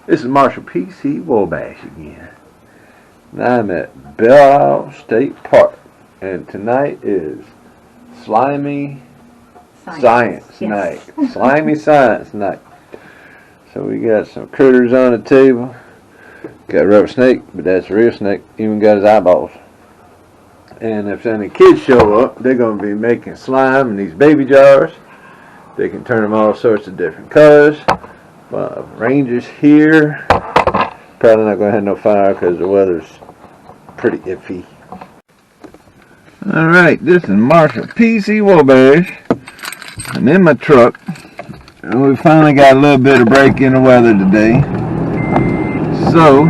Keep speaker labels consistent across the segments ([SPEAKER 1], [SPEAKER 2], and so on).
[SPEAKER 1] This is Marshall P.C. Wabash again. And I'm at Belle Island State Park. And tonight is Slimy Science Night. Slimy Science Night. So we got some critters on the table. Got a rubber snake, but that's a real snake. Even got his eyeballs. And if any kids show up, they're going to be making slime in these baby jars. They can turn them all sorts of different colors. Rangers here. Probably not going to have no fire because the weather's pretty iffy. Alright, this is Marshall P.C. Wabash. And in my truck. And we finally got a little bit of break in the weather today. So,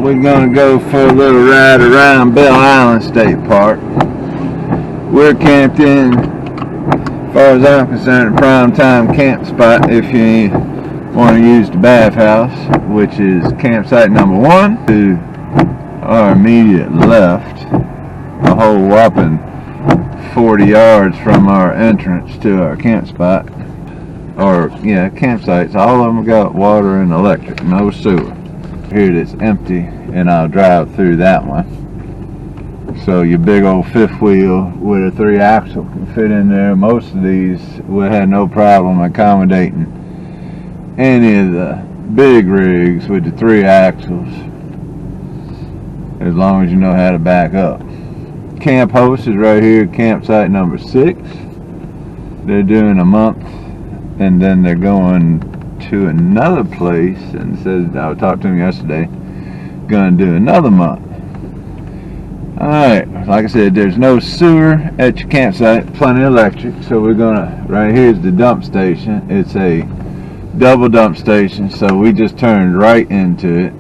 [SPEAKER 1] we're going to go for a little ride around Belle Island State Park. We're camped in, as far as I'm concerned, a prime time camp spot if you want to use the bathhouse, which is campsite number 1. To our immediate left, a whole whopping 40 yards from our entrance to our camp spot. Or, yeah, campsites. All of them got water and electric, no sewer. Here it's empty, and I'll drive through that one. So your big old fifth wheel with a 3-axle can fit in there. Most of these will have no problem accommodating any of the big rigs with the 3 axles, as long as you know how to back up. Camp host is right here, campsite number 6. They're doing a month, and then they're going to another place, and says, I talked to him yesterday, gonna do another month. Alright, like I said, there's no sewer at your campsite, plenty of electric, so we're gonna, right here's the dump station. It's a double dump station, so we just turned right into it.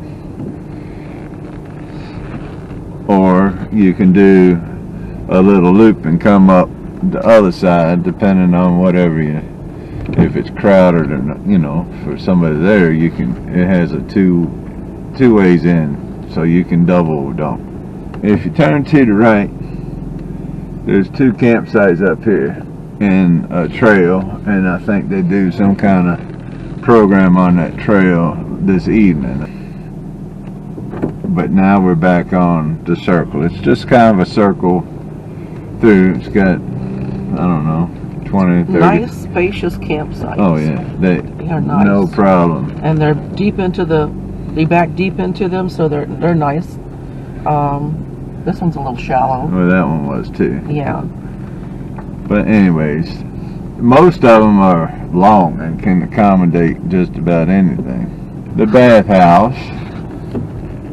[SPEAKER 1] Or you can do a little loop and come up the other side, depending on whatever you, if it's crowded or not, you know, for somebody there, you can, it has a two ways in, so you can double dump. If you turn to the right, there's 2 campsites up here and a trail, and I think they do some kind of program on that trail this evening. But now we're back on the circle. It's just kind of a circle through. It's got, I don't know, 20, 30.
[SPEAKER 2] Nice, spacious campsites.
[SPEAKER 1] Oh yeah, they're nice. No problem.
[SPEAKER 2] And they're deep into they back deep into them, so they're nice. This one's a little shallow.
[SPEAKER 1] Well, that one was too.
[SPEAKER 2] Yeah.
[SPEAKER 1] But anyways, most of them are long and can accommodate just about anything. The bathhouse,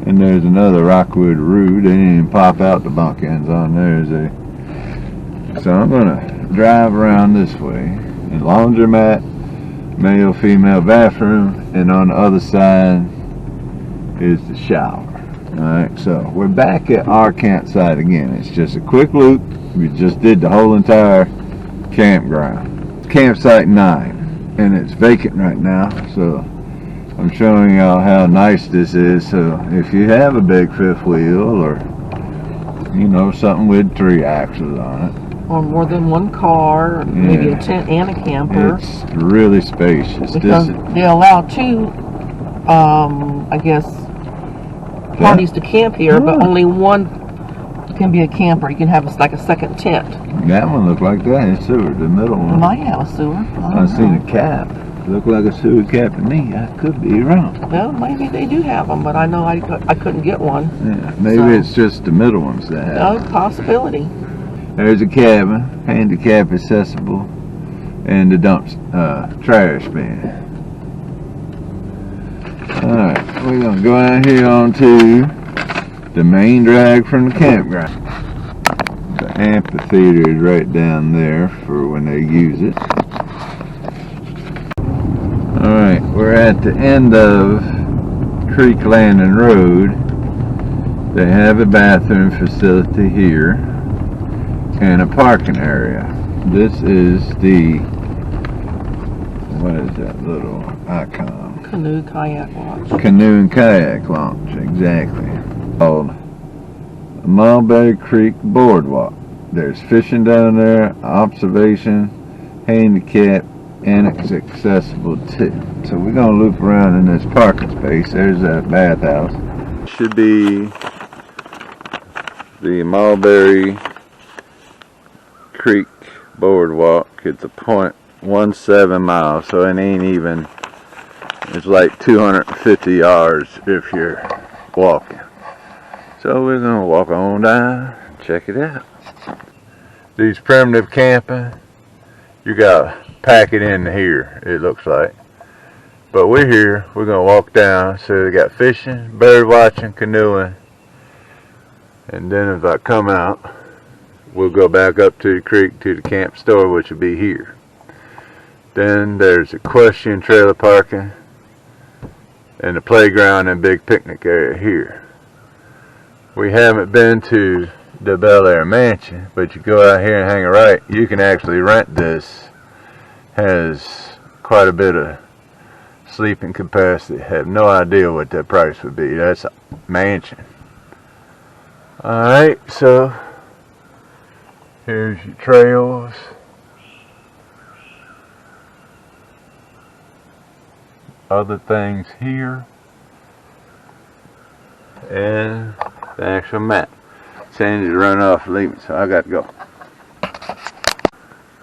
[SPEAKER 1] and there's another rockwood root. They didn't even pop out the bunk ends on there. So I'm gonna drive around this way. And laundromat, male, female bathroom, and on the other side is the shower. Alright, so we're back at our campsite again. It's just a quick loop. We just did the whole entire campground. Campsite 9, and it's vacant right now, so I'm showing y'all how nice this is. So if you have a big fifth wheel, or you know, something with 3 axles on it,
[SPEAKER 2] or more than one car, maybe a tent and a camper.
[SPEAKER 1] It's really spacious.
[SPEAKER 2] Because they allow 2, I guess, parties to camp here, but only one can be a camper. You can have like a second tent.
[SPEAKER 1] That one looked like that. It's sewer. The middle one.
[SPEAKER 2] It might have a sewer.
[SPEAKER 1] I seen a cap. Looked like a sewer cap to me. I could be wrong.
[SPEAKER 2] Well, maybe they do have them, but I know I couldn't get one.
[SPEAKER 1] Yeah, maybe it's just the middle ones that have.
[SPEAKER 2] No, possibility.
[SPEAKER 1] There's a cabin, handicap accessible, and the trash bin. Alright, we're going to go out here onto the main drag from the campground. The amphitheater is right down there for when they use it. Alright, we're at the end of Creek Landing Road. They have a bathroom facility here and a parking area. This is the, what is that little icon?
[SPEAKER 2] Canoe kayak launch.
[SPEAKER 1] Canoe and kayak launch, exactly. Called Mulberry Creek Boardwalk. There's fishing down there, observation, handicap, inaccessible too. So we're gonna loop around in this parking space. There's that bathhouse. Should be the Mulberry Creek Boardwalk. It's a 0.17 miles, so it ain't even, it's like 250 yards if you're walking. So we're gonna walk on down, check it out. These primitive camping, you gotta pack it in here, it looks like. But we're here, we're gonna walk down. So they got fishing, bird watching, canoeing. And then as I come out, we'll go back up to the creek to the camp store, which will be here. Then there's equestrian trailer parking and the playground and big picnic area here. We haven't been to the Bel Air Mansion, but you go out here and hang a right, you can actually rent this. Has quite a bit of sleeping capacity. Have no idea what that price would be. That's a mansion. Alright, so here's your trails. Other things here. And the actual map. Sandy's run off and leave me, so I got to go.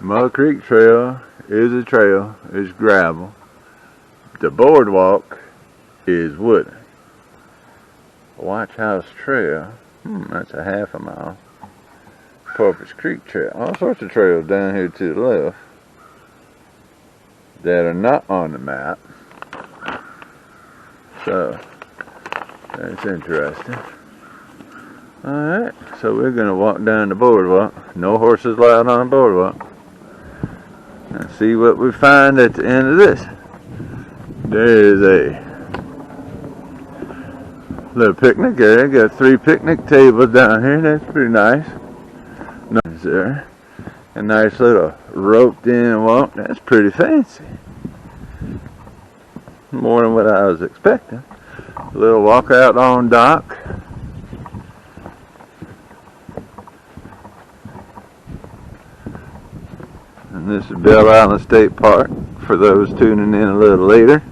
[SPEAKER 1] Mud Creek Trail is a trail. It's gravel. The boardwalk is wooden. Watch House Trail. That's a half a mile. Porpoise Creek Trail. All sorts of trails down here to the left that are not on the map. So that's interesting. Alright, so we're going to walk down the boardwalk. No horses allowed on the boardwalk. And see what we find at the end of this. There is a little picnic area. Got 3 picnic tables down here. That's pretty nice. Nice there. A nice little roped in walk. That's pretty fancy. More than what I was expecting. A little walk out on dock. And this is Belle Island State Park for those tuning in a little later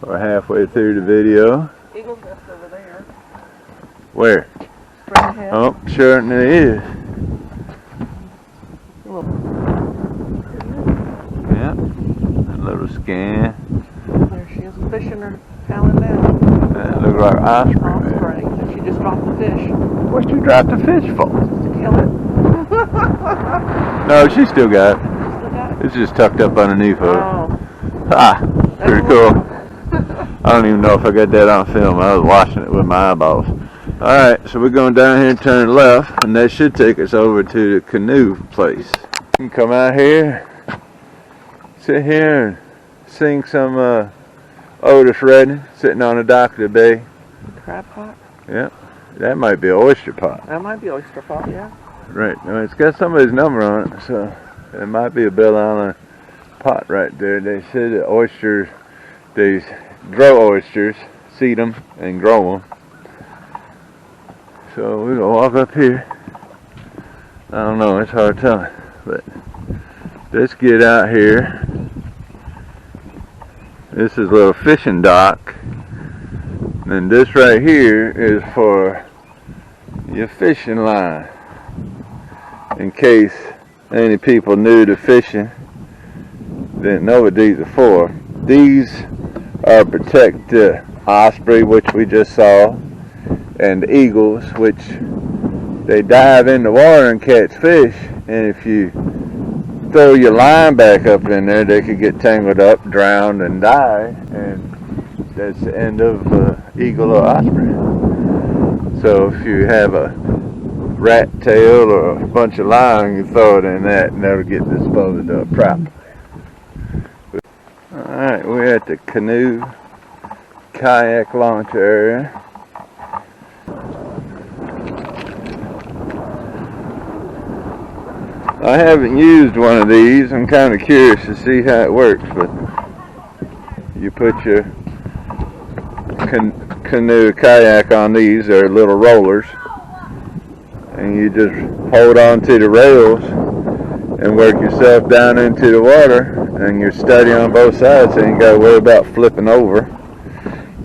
[SPEAKER 1] or halfway through the video.
[SPEAKER 2] Eagle's nest over there.
[SPEAKER 1] Where?
[SPEAKER 2] Straight ahead.
[SPEAKER 1] Oh, sure it is. Yep. A little scan.
[SPEAKER 2] There she is fishing her talon now.
[SPEAKER 1] That looks like osprey.
[SPEAKER 2] Osprey. And she just dropped the fish.
[SPEAKER 1] What you dropped the fish for?
[SPEAKER 2] Just to kill it.
[SPEAKER 1] No, she still got it.
[SPEAKER 2] Still got it?
[SPEAKER 1] It's just tucked up underneath her.
[SPEAKER 2] Oh.
[SPEAKER 1] Ah, pretty cool. I don't even know if I got that on film. I was watching it with my eyeballs. Alright, so we're going down here and turn left, and that should take us over to the canoe place. You can come out here, sit here and sing some Otis Redding, sitting on the dock of the bay.
[SPEAKER 2] Crab pot?
[SPEAKER 1] Yep, that might be an oyster pot.
[SPEAKER 2] That might be oyster pot, yeah.
[SPEAKER 1] Right, now it's got somebody's number on it, so it might be a Belle Island pot right there. They said the oysters, they grow oysters, seed them, and grow them. So we're gonna walk up here. I don't know, it's hard telling, but let's get out here. This is a little fishing dock. And this right here is for your fishing line. In case any people new to fishing didn't know what these are for. These are protect the osprey, which we just saw, and the eagles, which they dive in the water and catch fish, and if you throw your line back up in there, they could get tangled up, drowned, and die, and that's the end of eagle or osprey. So if you have a rat tail or a bunch of line, you throw it in that and that'll get disposed of properly. Alright, we're at the canoe kayak launch area. I haven't used one of these. I'm kind of curious to see how it works, but you put your canoe kayak on these. They're little rollers, and you just hold on to the rails and work yourself down into the water, and you're steady on both sides, so you ain't got to worry about flipping over.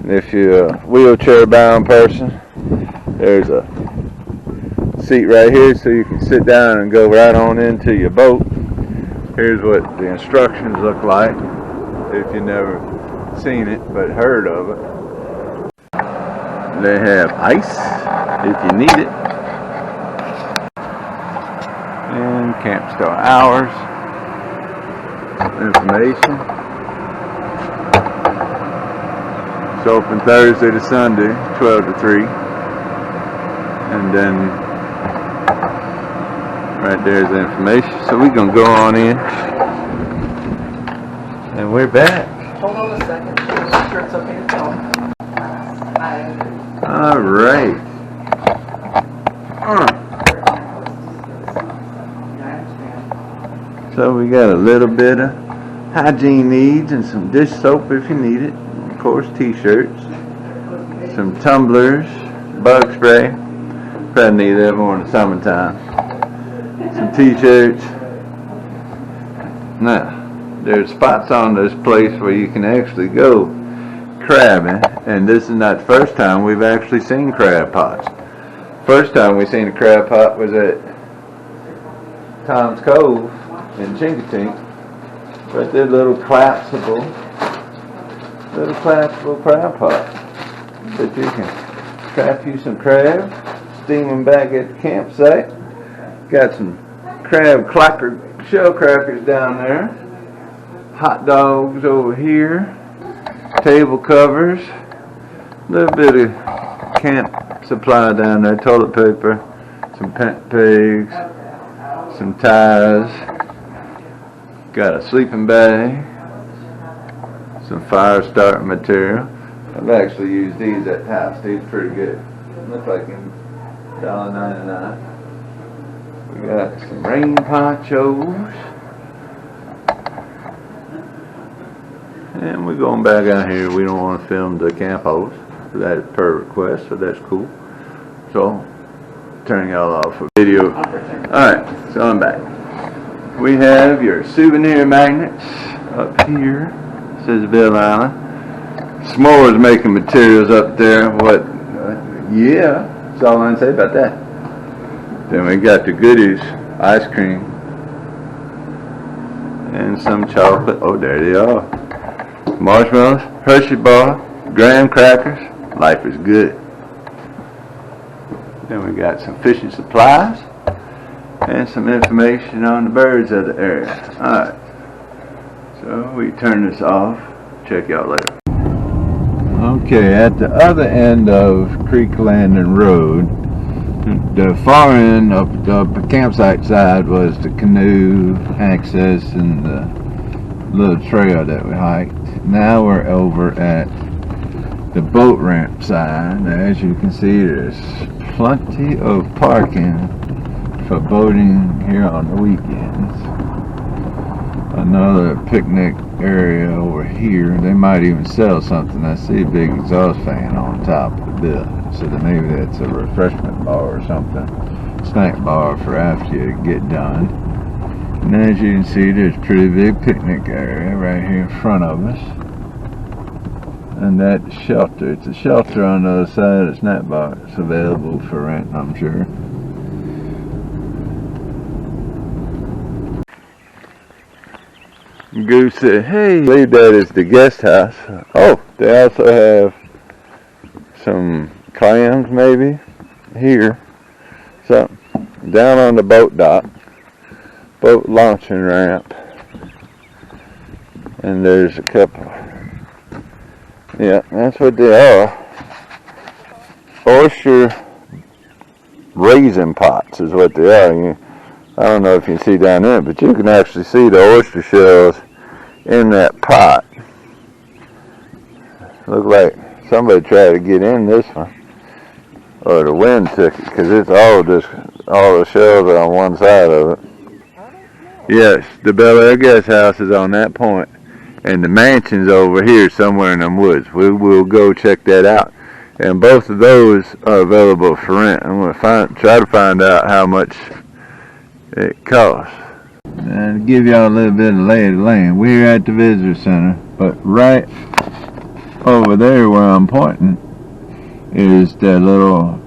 [SPEAKER 1] And if you're a wheelchair bound person, there's a seat right here so you can sit down and go right on into your boat. Here's what the instructions look like if you've never seen it but heard of it. They have ice if you need it, and camp start hours, information. It's open Thursday to Sunday, 12 to 3, and then right there's the information. So we're gonna go on in, and we're back.
[SPEAKER 2] Hold on a second. I'm sure it's okay to film.
[SPEAKER 1] All right. So we got a little bit of hygiene needs and some dish soap if you need it. Of course, t-shirts, some tumblers, bug spray. Probably need that more in the summertime. Some t-shirts. Now, there's spots on this place where you can actually go crabbing, and this is not the first time we've actually seen crab pots. First time we seen a crab pot was at Tom's Cove in Chinkatink, but they're little collapsible crab pot that you can trap you some crabs, steam them back at the campsite. Got some crab shell crackers down there, hot dogs over here, table covers, a little bit of camp supply down there, toilet paper, some pant pegs, some ties, got a sleeping bag, some fire starting material. I've actually used these at the house. These are pretty good. Look like $1.99. We got some rain ponchos. And we're going back out here. We don't want to film the camp host. That is per request, so that's cool. So, turning y'all off for video. Alright, so I'm back. We have your souvenir magnets up here. This is Belle Island. S'mores making materials up there. What? Yeah, that's all I can say about that. Then we got the goodies, ice cream, and some chocolate. Oh, there they are. Marshmallows, Hershey bar, graham crackers. Life is good. Then we got some fishing supplies and some information on the birds of the area. Alright, so we turn this off. Check y'all later. Okay, at the other end of Creek Landing Road, the far end of the campsite side was the canoe access and the little trail that we hiked. Now we're over at the boat ramp side. As you can see, there's plenty of parking for boating here on the weekends. Another picnic area over here. They might even sell something. I see a big exhaust fan on top of the building, so that maybe that's a refreshment bar or something, snack bar for after you get done. And as you can see, there's a pretty big picnic area right here in front of us. And that shelter, it's a shelter on the other side of the snack bar. It's available for rent, I'm sure. Goose said, hey, I believe that is the guest house. Oh, they also have some clams maybe here. So, down on the boat dock, boat launching ramp. And there's a couple. Yeah, that's what they are. Oyster raisin pots is what they are. I don't know if you can see down there, but you can actually see the oyster shells in that pot. Look like somebody tried to get in this one, or the wind took it, because it's all the shells are on one side of it. Yes, the Bel Air guest house is on that point, and the mansion's over here somewhere in them woods. We will go check that out, and both of those are available for rent. I'm going to try to find out how much it costs. And to give y'all a little bit of lay of the land, we're at the visitor center, but right over there where I'm pointing is that little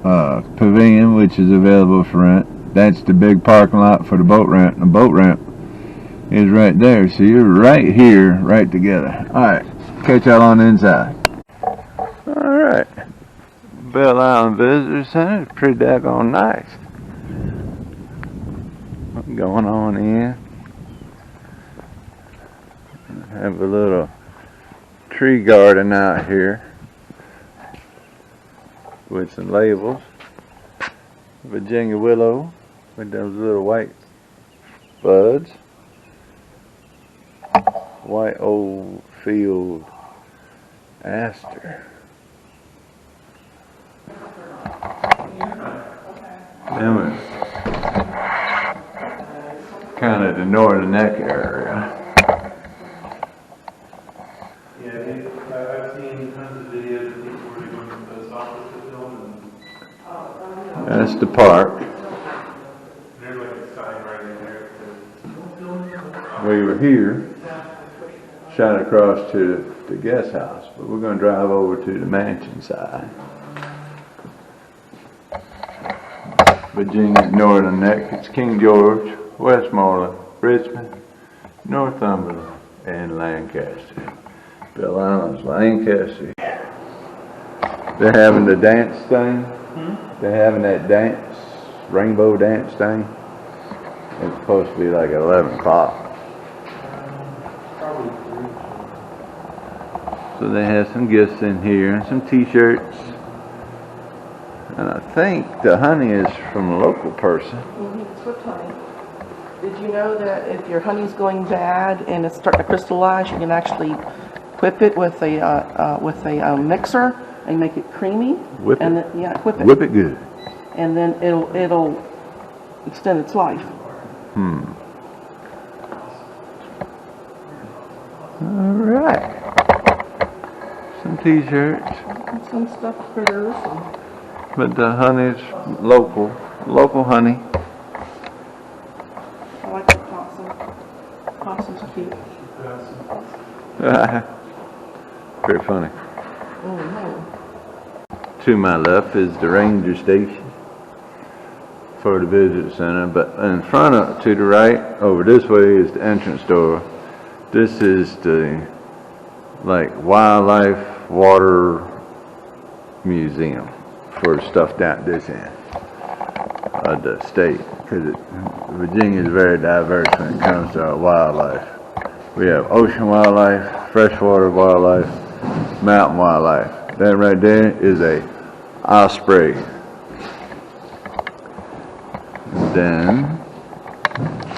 [SPEAKER 1] pavilion, which is available for rent. That's the big parking lot for the boat ramp. The boat ramp is right there, so you're right here, right together. Alright, catch y'all on the inside. Alright, Belle Island Visitor Center is pretty daggone nice. Going on in. Have a little tree garden out here with some labels. Virginia willow with those little white buds. White old field aster. Then we're kind of the northern neck area.
[SPEAKER 3] Yeah, I've seen tons of videos of people where they go to the post office to film, and
[SPEAKER 1] That's the park.
[SPEAKER 3] there's like a sign right in there that says,
[SPEAKER 1] We were here, shot across to the guest house, but we're going to drive over to the mansion side. Virginia's northern neck. It's King George, Westmoreland, Richmond, Northumberland, and Lancaster. Belle Island's Lancaster. They're having the dance thing. They're having that dance, rainbow dance thing. It's supposed to be like 11 o'clock.
[SPEAKER 3] probably
[SPEAKER 1] So they have some gifts in here and some t-shirts. And I think the honey is from a local person.
[SPEAKER 2] It's whipped honey. Did you know that if your honey's going bad and it's starting to crystallize, you can actually whip it with a mixer and make it creamy?
[SPEAKER 1] Whip
[SPEAKER 2] and
[SPEAKER 1] it?
[SPEAKER 2] Then, yeah, whip it.
[SPEAKER 1] Whip it good.
[SPEAKER 2] And then it'll extend its life.
[SPEAKER 1] Alright. Some t-shirts.
[SPEAKER 2] And some stuffed critters. And
[SPEAKER 1] But the honey's local honey.
[SPEAKER 2] I like the possum. Possum's cute.
[SPEAKER 1] Very funny.
[SPEAKER 2] Oh no.
[SPEAKER 1] To my left is the ranger station for the visitor center, but in front of, to the right, over this way is the entrance door. This is the wildlife water museum for stuff down this end of the state, because Virginia is very diverse when it comes to our wildlife. We have ocean wildlife, freshwater wildlife, mountain wildlife. That right there is a osprey. Then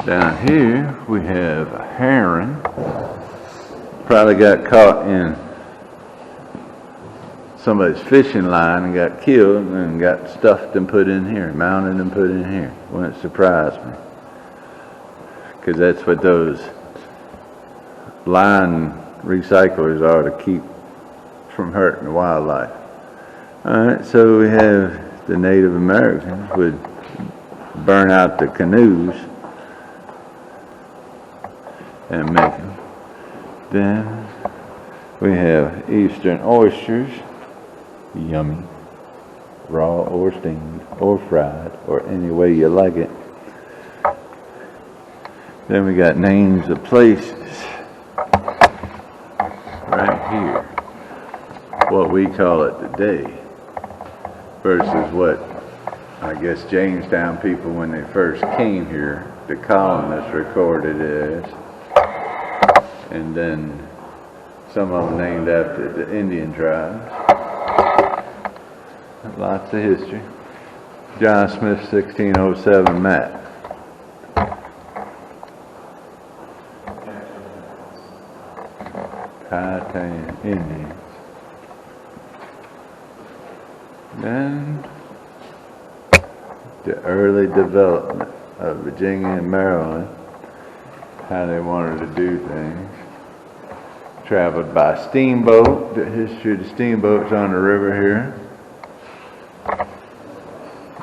[SPEAKER 1] down here we have a heron. Probably got caught in somebody's fishing line and got killed and got stuffed and put in here, mounted and put in here. Wouldn't surprise me, because that's what those line recyclers are, to keep from hurting the wildlife. Alright, so we have the Native Americans would burn out the canoes and make them. Then we have eastern oysters, yummy, raw or steamed or fried or any way you like it. Then we got names of places right here, what we call it today versus what I guess Jamestown people, when they first came here, the colonists recorded as. And then some of them named after the Indian tribes. Lots of history. John Smith's 1607 map. Powhatan Indians. Then the early development of Virginia and Maryland, how they wanted to do things. Traveled by steamboat. The history of the steamboats on the river here.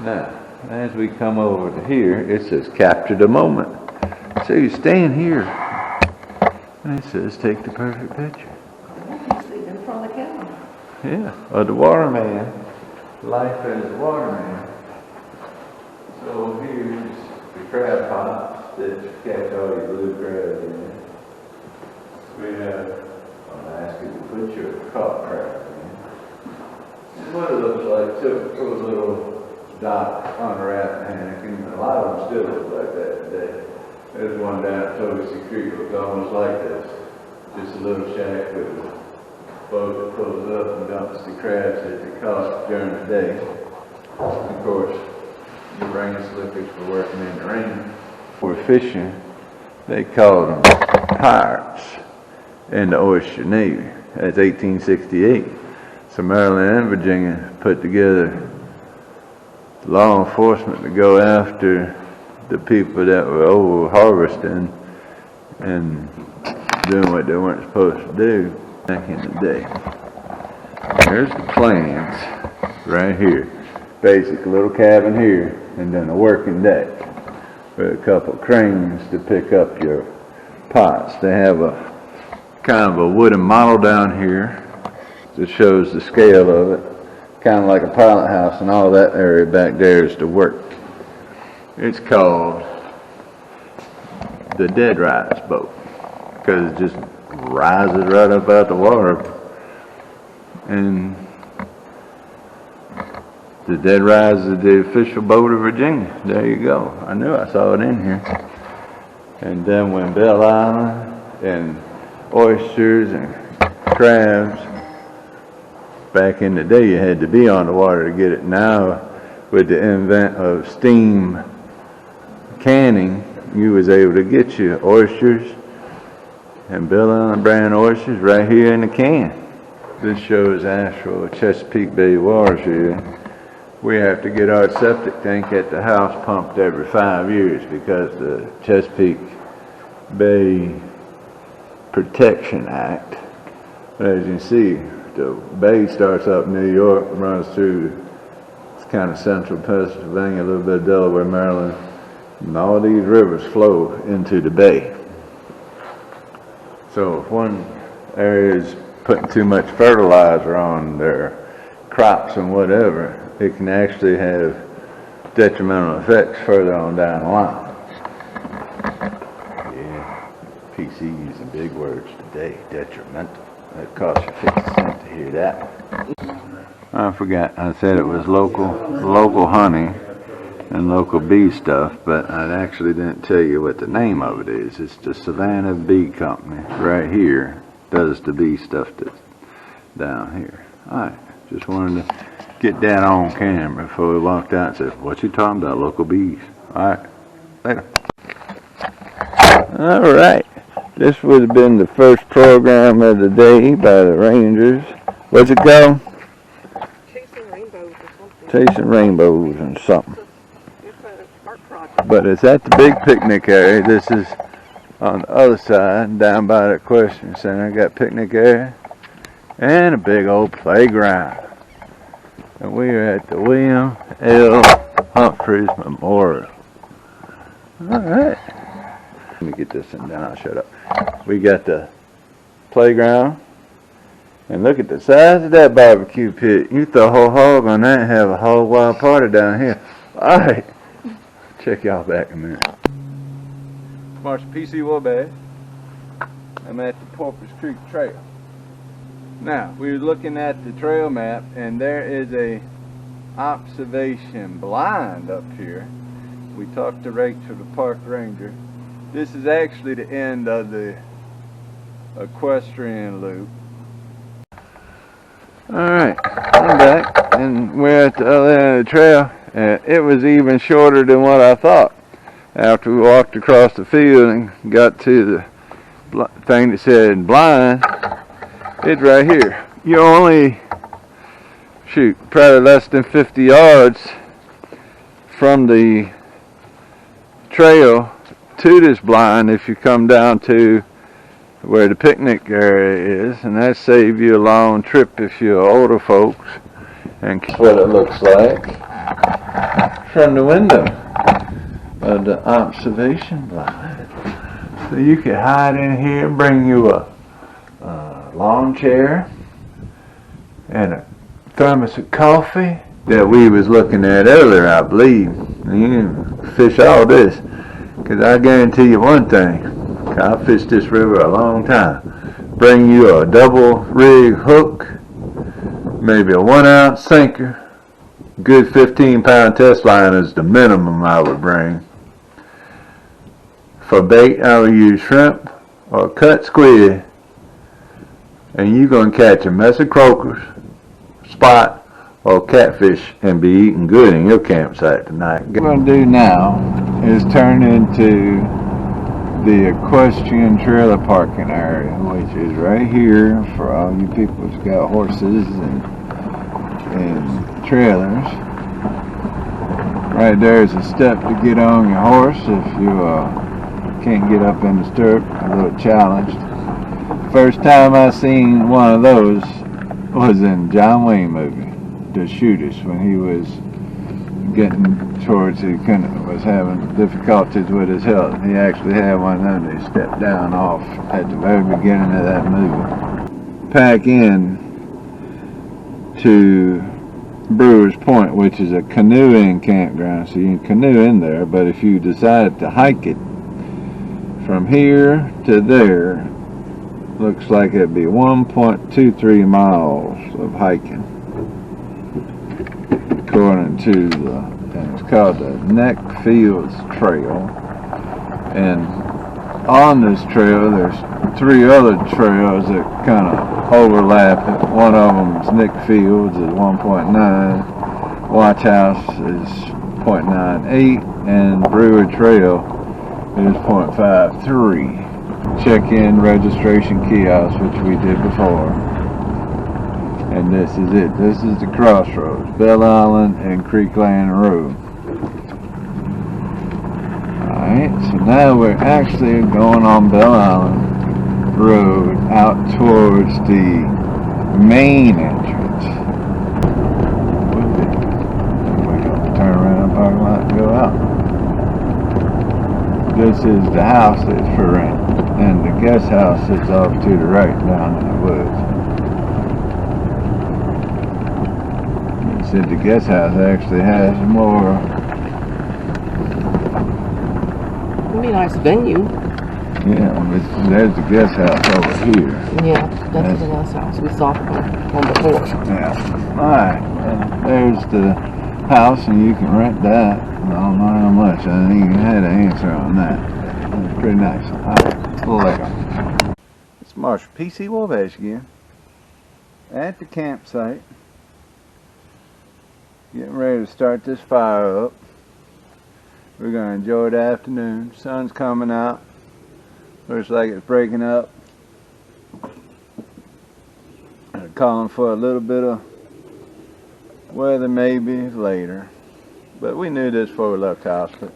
[SPEAKER 1] Now, as we come over to here, it says capture the moment. So you stand here, and it says take the perfect picture.
[SPEAKER 2] See, in front of the camera.
[SPEAKER 1] Yeah, of the waterman. Life as a waterman. So here's the crab pots that you catch all your blue crabs in. We have a basket to put your caught crab in. And what it looks like, took a little dock on a raft hammock, and a lot of them still look like that today. There's one down at Togacy Creek, looks almost like this. Just a little shack with a boat that pulls up and dumps the crabs that they caught during the day. Of course, your rain slickers for working in the rain. For fishing, they called them pirates in the Oyster Navy. That's 1868. So Maryland and Virginia put together law enforcement to go after the people that were over harvesting and doing what they weren't supposed to do back in the day. There's the plans right here. Basic little cabin here, and then a working deck with a couple cranes to pick up your pots. They have a kind of a wooden model down here that shows the scale of it, kind of like a pilot house, and all that area back there is the work. It's called the Dead Rise boat because it just rises right up out the water. And the Dead Rise is the official boat of Virginia. There you go. I knew I saw it in here. And then when Belle Island and oysters and crabs, back in the day you had to be on the water to get it. Now with the invent of steam canning, you was able to get your oysters and Belle Island brand oysters right here in the can. This shows actual Chesapeake Bay waters here. We have to get our septic tank at the house pumped every 5 years because the Chesapeake Bay Protection Act. But as you can see, the bay starts up New York, runs through kind of central Pennsylvania, a little bit of Delaware, Maryland, and all these rivers flow into the bay. So if one area is putting too much fertilizer on their crops and whatever, it can actually have detrimental effects further on down the line. Yeah, PC using big words today, detrimental. That costs you 50 cents to hear that. I forgot, I said it was local honey and local bee stuff, but I actually didn't tell you what the name of it is. It's the Savannah Bee Company right here does the bee stuff that's down here. Alright, just wanted to get that on camera before we walked out and said, what you talking about, local bees? Alright, later. Alright, this would have been the first program of the day by the Rangers. What's it called?
[SPEAKER 2] Chasing rainbows or something.
[SPEAKER 1] Chasing rainbows and something.
[SPEAKER 2] It's an art project.
[SPEAKER 1] But it's at the big picnic area. This is on the other side, down by the Equestrian Center. Got picnic area and a big old playground. And we are at the William L. Humphreys Memorial. Alright. Let me get this thing down, I'll shut up. We got the playground. And look at the size of that barbecue pit. You throw a whole hog on that and have a whole wild party down here. Alright. Check y'all back in a minute. Marshall PC Wabash. I'm at the Porpoise Creek Trail. Now, we were looking at the trail map and there is a observation blind up here. We talked to Rachel, the park ranger. This is actually the end of the equestrian loop. Alright, I'm back and we're at the other end of the trail, and it was even shorter than what I thought. After we walked across the field and got to the thing that said blind, it's right here. You're only, probably less than 50 yards from the trail to this blind if you come down to where the picnic area is, and that saves you a long trip if you're older folks. And what it looks like from the window of the observation blind. So you could hide in here, bring you a lawn chair and a thermos of coffee that we was looking at earlier, I believe. And you can fish all this, because I guarantee you one thing, I fished this river a long time. Bring you a double rig hook, maybe a 1 ounce sinker. Good 15-pound test line is the minimum I would bring. For bait, I would use shrimp or cut squid, and you're going to catch a mess of croakers, spot, or catfish and be eating good in your campsite tonight. What we're going to do now is turn into the equestrian trailer parking area, which is right here for all you people who's got horses and trailers. Right there is a step to get on your horse if you can't get up in the stirrup, a little challenged. First time I seen one of those was in John Wayne movie, The Shootist, when he was getting towards, was having difficulties with his health. He actually had one of them that he stepped down off at the very beginning of that movie. Pack in to Brewer's Point, which is a canoeing campground, so you can canoe in there, but if you decide to hike it from here to there, looks like it'd be 1.23 miles of hiking, according to and it's called the Neck Fields Trail. And on this trail there's 3 other trails that kind of overlap. One of them is Neck Fields is 1.9, Watch House is 0.98, and Brewer Trail is 0.53. Check-in registration kiosk, which we did before. And this is it. This is the crossroads, Belle Island and Creekland Road. Alright, so now we're actually going on Belle Island Road out towards the main entrance. We're going to turn around the parking lot and go out. This is the house that's for rent, and the guest house is off to the right down in the woods. Said the guest house actually has more.
[SPEAKER 2] It'd be a nice venue.
[SPEAKER 1] Yeah, but there's the guest house over here.
[SPEAKER 2] Yeah, that's the guest house. We saw one before.
[SPEAKER 1] Yeah. Alright, there's the house, and you can rent that. I don't know how much. I didn't even had an answer on that. It's pretty nice. Alright, later. It's Marshall P.C. Wabash again. At the campsite. Getting ready to start this fire up. We're going to enjoy the afternoon. Sun's coming out. Looks like it's breaking up. Calling for a little bit of weather maybe later. But we knew this before we left the house. But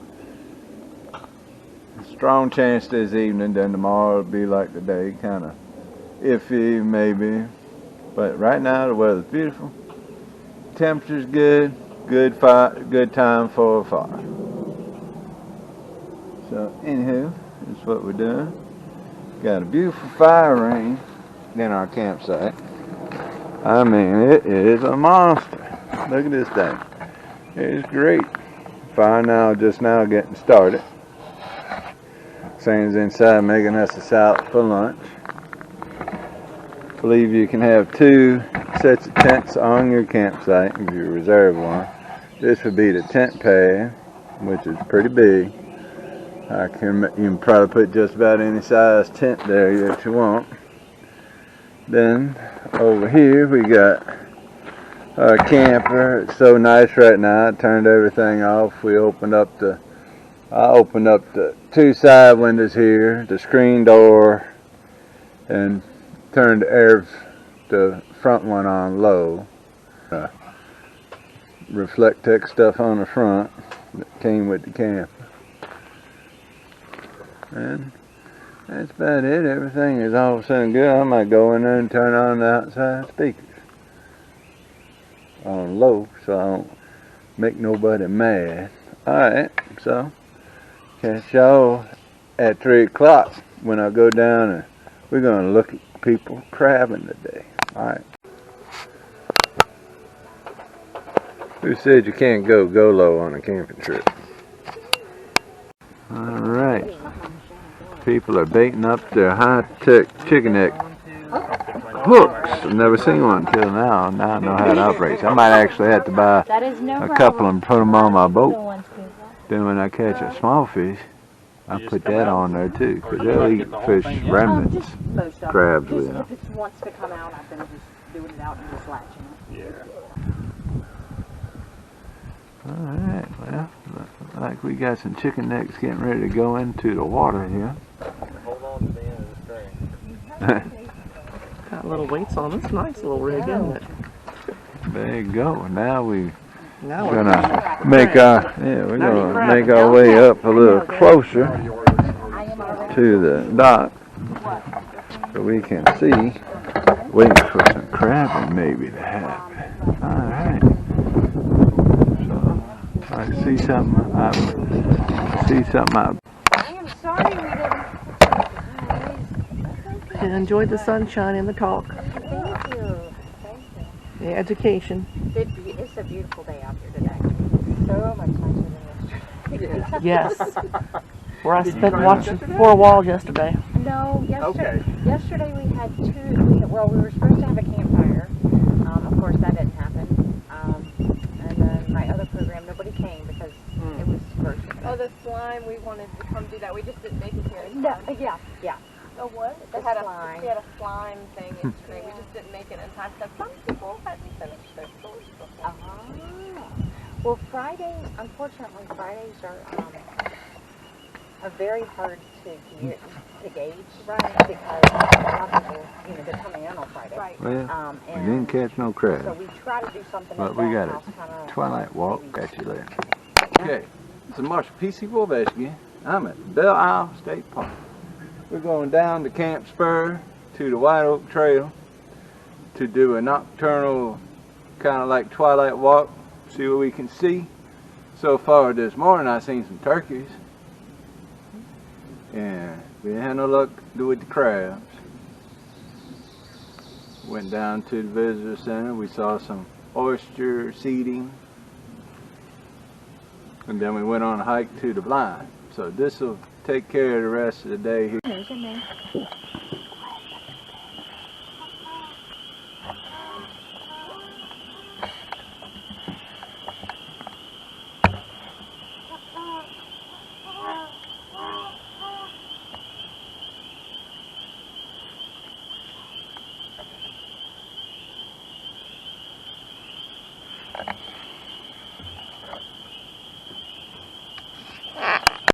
[SPEAKER 1] strong chance this evening, then tomorrow will be like today. Kind of iffy maybe. But right now the weather's beautiful. Temperature's good, good time for a fire. So anywho, that's what we're doing. Got a beautiful fire ring in our campsite. I mean, it is a monster. Look at this thing. It's great. Fire now, just now getting started. Sam's inside making us a salad for lunch. Believe you can have 2 sets of tents on your campsite if you reserve one. This would be the tent pad, which is pretty big. You can probably put just about any size tent there that you want. Then over here we got our camper. It's so nice right now. I turned everything off. I opened up the 2 side windows here, the screen door, and turned the front one on low. Reflectech stuff on the front that came with the camper. And that's about it. Everything is all of a sudden good. I might go in there and turn on the outside speakers on low so I don't make nobody mad. Alright, so catch y'all at 3 o'clock when I go down, and we're going to look at people crabbing today. Alright. Who said you can't go low on a camping trip? Alright. People are baiting up their high-tech chicken neck hooks. I've never seen one until now. Now I know how to operate. I might actually have to buy a couple and put them on my boat. Then when I catch a small fish, I put that on there too, because they'll eat fish remnants, crabs with them.
[SPEAKER 4] If it wants to come out, I've been just doing it out and just latching it.
[SPEAKER 1] Yeah. Alright, well, looks like we got some chicken necks getting ready to go into the water here.
[SPEAKER 5] Hold on to the end of the string.
[SPEAKER 2] Got little weights on. It's a nice little rig, isn't it?
[SPEAKER 1] There you go. Now we're
[SPEAKER 2] Now we're
[SPEAKER 1] gonna make our way up a little closer to the dock so we can see, waiting for some crabbing maybe to happen. Alright. So I see something
[SPEAKER 4] I am sorry we didn't.
[SPEAKER 2] And enjoy the sunshine and the talk.
[SPEAKER 4] Thank you.
[SPEAKER 2] The education.
[SPEAKER 4] It's a beautiful day out here today. So much nicer than yesterday.
[SPEAKER 2] Yes. Where I spent watching 4 walls yesterday.
[SPEAKER 4] No, yesterday we had we were supposed to have a campfire. Of course, that didn't happen. And then my other program, nobody came because it was first.
[SPEAKER 6] Oh, the slime, we wanted to come do that. We just didn't make it here.
[SPEAKER 4] No, yeah.
[SPEAKER 6] Oh, what?
[SPEAKER 4] The
[SPEAKER 6] They had
[SPEAKER 4] slime.
[SPEAKER 6] a slime thing yesterday. We just didn't make it in time because some people hadn't finished their chores before.
[SPEAKER 4] Well, Fridays, unfortunately, Fridays are very hard to gauge, right? Because a lot of people, they're coming in on Friday.
[SPEAKER 6] Right.
[SPEAKER 1] Well, we didn't catch no crabs,
[SPEAKER 4] So we try to do something
[SPEAKER 1] but
[SPEAKER 4] at
[SPEAKER 1] we
[SPEAKER 4] that
[SPEAKER 1] got
[SPEAKER 4] house,
[SPEAKER 1] a
[SPEAKER 4] kinda
[SPEAKER 1] twilight walk.
[SPEAKER 4] maybe-
[SPEAKER 1] Catch you later. Okay, this is Marshall P.C. Wolvash again. I'm at Belle Island State Park. We're going down the Camp Spur to the White Oak Trail to do a nocturnal, kind of like twilight walk, see what we can see. So far this morning I've seen some turkeys, and we didn't have no luck with the crabs. Went down to the visitor center, we saw some oyster seeding, and then we went on a hike to the blind. So this will take care of the rest of the day here.